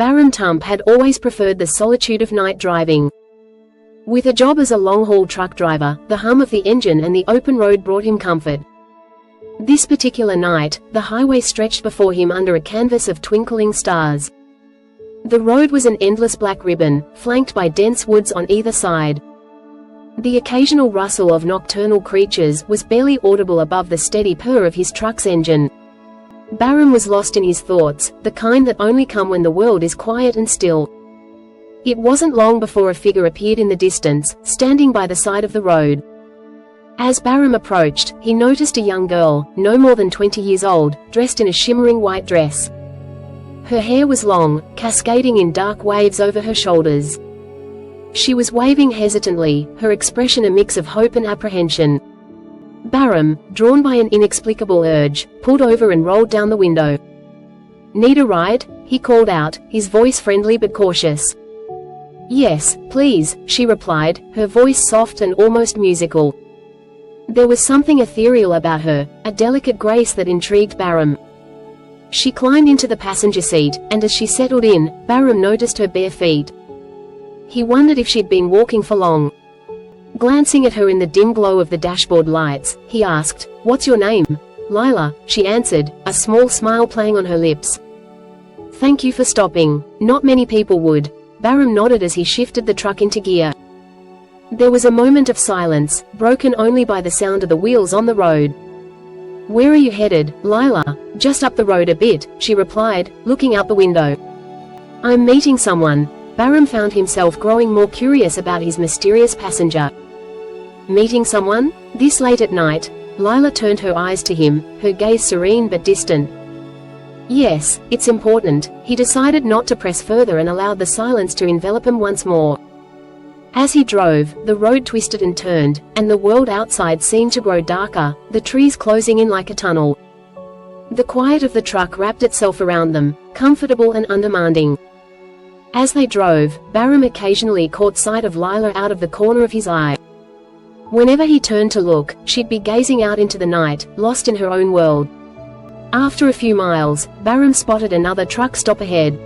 Baram Tump had always preferred the solitude of night driving. With a job as a long-haul truck driver, the hum of the engine and the open road brought him comfort. This particular night, the highway stretched before him under a canvas of twinkling stars. The road was an endless black ribbon, flanked by dense woods on either side. The occasional rustle of nocturnal creatures was barely audible above the steady purr of his truck's engine. Baram was lost in his thoughts, the kind that only come when the world is quiet and still. It wasn't long before a figure appeared in the distance, standing by the side of the road. As Baram approached, he noticed a young girl, no more than 20 years old, dressed in a shimmering white dress. Her hair was long, cascading in dark waves over her shoulders. She was waving hesitantly, her expression a mix of hope and apprehension. Baram, drawn by an inexplicable urge, pulled over and rolled down the window. "Need a ride?" he called out, his voice friendly but cautious. "Yes, please," she replied, her voice soft and almost musical. There was something ethereal about her, a delicate grace that intrigued Baram. She climbed into the passenger seat, and as she settled in, Baram noticed her bare feet. He wondered if she'd been walking for long. Glancing at her in the dim glow of the dashboard lights, he asked, "What's your name?" "Lila," she answered, a small smile playing on her lips. "Thank you for stopping. Not many people would." Baram nodded as he shifted the truck into gear. There was a moment of silence, broken only by the sound of the wheels on the road. "Where are you headed, Lila?" "Just up the road a bit," she replied, looking out the window. "I'm meeting someone." Baram found himself growing more curious about his mysterious passenger. Meeting someone? This late at night? Lila turned her eyes to him, her gaze serene but distant. Yes, it's important. He decided not to press further and allowed the silence to envelop him once more. As he drove, the road twisted and turned, and the world outside seemed to grow darker, the trees closing in like a tunnel. The quiet of the truck wrapped itself around them, comfortable and undemanding. As they drove, Baram occasionally caught sight of Lila out of the corner of his eye. Whenever he turned to look, she'd be gazing out into the night, lost in her own world. After a few miles, Baram spotted another truck stop ahead.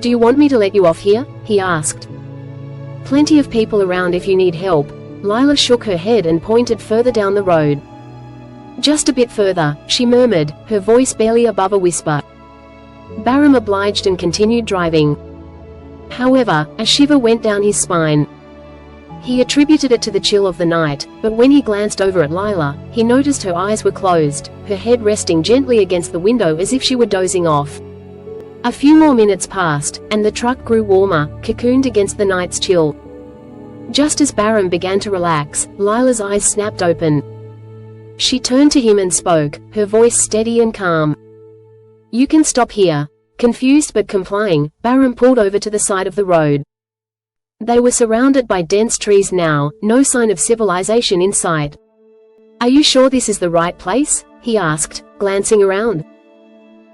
"Do you want me to let you off here?" he asked. "Plenty of people around if you need help." Lila shook her head and pointed further down the road. "Just a bit further," she murmured, her voice barely above a whisper. Baram obliged and continued driving. However, a shiver went down his spine. He attributed it to the chill of the night, but when he glanced over at Lila, he noticed her eyes were closed, her head resting gently against the window as if she were dozing off. A few more minutes passed, and the truck grew warmer, cocooned against the night's chill. Just as Baram began to relax, Lila's eyes snapped open. She turned to him and spoke, her voice steady and calm. "You can stop here." Confused but complying, Baram pulled over to the side of the road. They were surrounded by dense trees now, no sign of civilization in sight. "Are you sure this is the right place?" he asked, glancing around.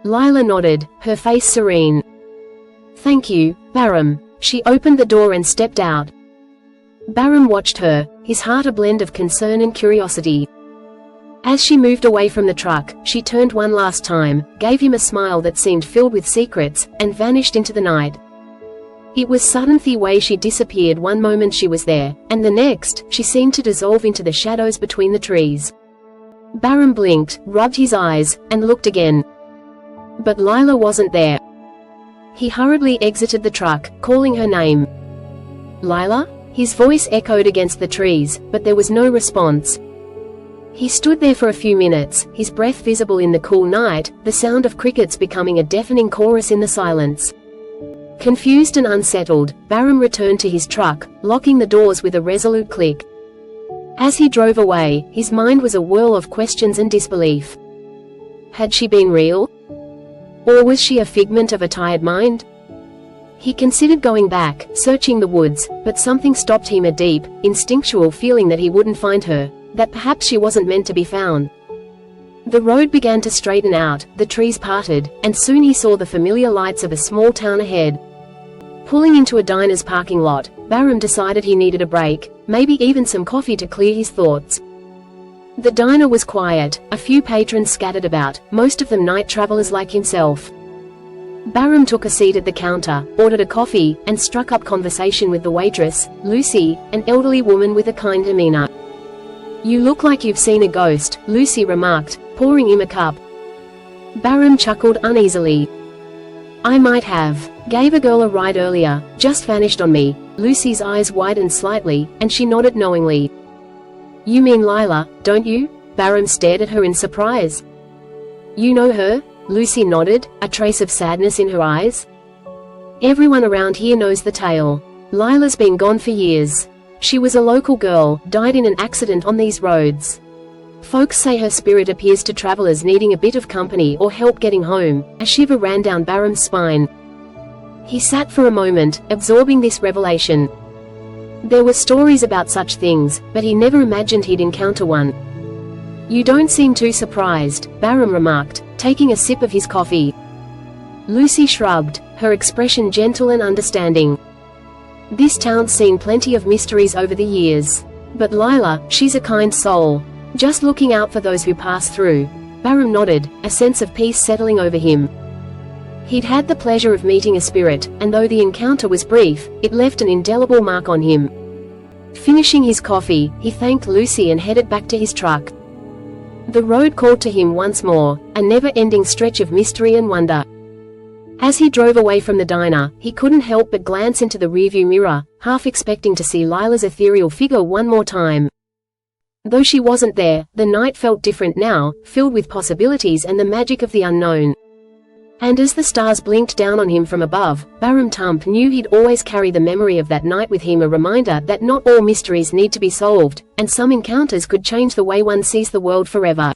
Lila nodded, her face serene. "Thank you, Baram." She opened the door and stepped out. Baram watched her, his heart a blend of concern and curiosity. As she moved away from the truck, she turned one last time, gave him a smile that seemed filled with secrets, and vanished into the night. It was sudden the way she disappeared. One moment she was there, and the next, she seemed to dissolve into the shadows between the trees. Baram blinked, rubbed his eyes, and looked again. But Lila wasn't there. He hurriedly exited the truck, calling her name. "Lila?" His voice echoed against the trees, but there was no response. He stood there for a few minutes, his breath visible in the cool night, the sound of crickets becoming a deafening chorus in the silence. Confused and unsettled, Baram returned to his truck, locking the doors with a resolute click. As he drove away, his mind was a whirl of questions and disbelief. Had she been real? Or was she a figment of a tired mind? He considered going back, searching the woods, but something stopped him, a deep, instinctual feeling that he wouldn't find her, that perhaps she wasn't meant to be found. The road began to straighten out, the trees parted, and soon he saw the familiar lights of a small town ahead. Pulling into a diner's parking lot, Baram decided he needed a break, maybe even some coffee to clear his thoughts. The diner was quiet, a few patrons scattered about, most of them night travelers like himself. Bahram took a seat at the counter, ordered a coffee, and struck up conversation with the waitress, Lucy, an elderly woman with a kind demeanor. "You look like you've seen a ghost," Lucy remarked, pouring him a cup. Bahram chuckled uneasily. "I might have. Gave a girl a ride earlier, just vanished on me." Lucy's eyes widened slightly, and she nodded knowingly. "You mean Lila, don't you?" Bahram stared at her in surprise. "You know her?" Lucy nodded, a trace of sadness in her eyes. "Everyone around here knows the tale. Lila's been gone for years. She was a local girl, died in an accident on these roads. Folks say her spirit appears to travelers needing a bit of company or help getting home." A shiver ran down Bahram's spine. He sat for a moment, absorbing this revelation. There were stories about such things, but he never imagined he'd encounter one. "You don't seem too surprised," Bahram remarked, taking a sip of his coffee. Lucy shrugged, her expression gentle and understanding. "This town's seen plenty of mysteries over the years. But Lila, she's a kind soul. Just looking out for those who pass through." Bahram nodded, a sense of peace settling over him. He'd had the pleasure of meeting a spirit, and though the encounter was brief, it left an indelible mark on him. Finishing his coffee, he thanked Lucy and headed back to his truck. The road called to him once more, a never-ending stretch of mystery and wonder. As he drove away from the diner, he couldn't help but glance into the rearview mirror, half expecting to see Lila's ethereal figure one more time. Though she wasn't there, the night felt different now, filled with possibilities and the magic of the unknown. And as the stars blinked down on him from above, Bahram Tump knew he'd always carry the memory of that night with him, a reminder that not all mysteries need to be solved, and some encounters could change the way one sees the world forever.